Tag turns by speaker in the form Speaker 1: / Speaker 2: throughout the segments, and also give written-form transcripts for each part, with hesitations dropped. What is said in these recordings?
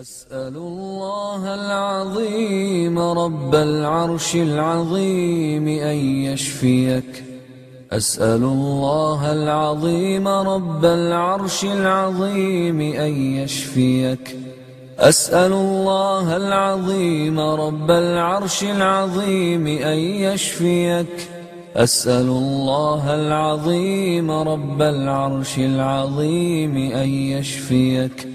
Speaker 1: أسأل الله العظيم رب العرش العظيم أن يشفيك. أسأل الله العظيم رب العرش العظيم أن يشفيك. أسأل الله العظيم رب العرش العظيم أن يشفيك. أسأل الله العظيم رب العرش العظيم أن يشفيك.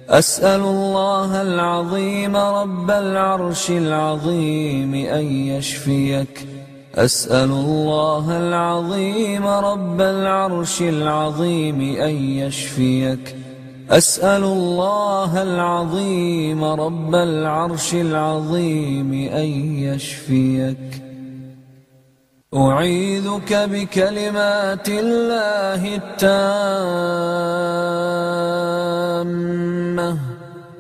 Speaker 1: أسأل الله العظيم رب العرش العظيم أن يشفيك. أسأل الله العظيم رب العرش العظيم أن يشفيك. أسأل الله العظيم رب العرش العظيم أن يشفيك. أعيذك بكلمات الله التامة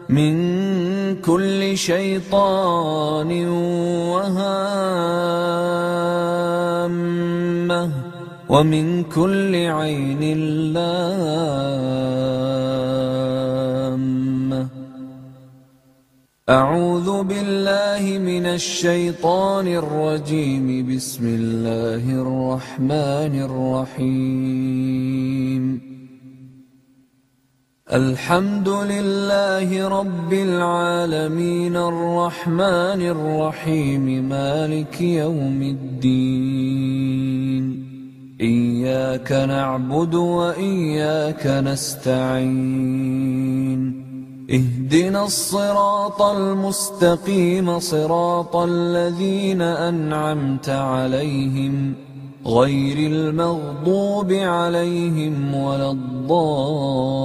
Speaker 1: من كل شيطان وهامة ومن كل عين لامة. أعوذ بالله من الشيطان الرجيم. بسم الله الرحمن الرحيم. الحمد لله رب العالمين الرحمن الرحيم مالك يوم الدين. إياك نعبد وإياك نستعين. اهدنا الصراط المستقيم صراط الذين أنعمت عليهم غير المغضوب عليهم ولا الضالين.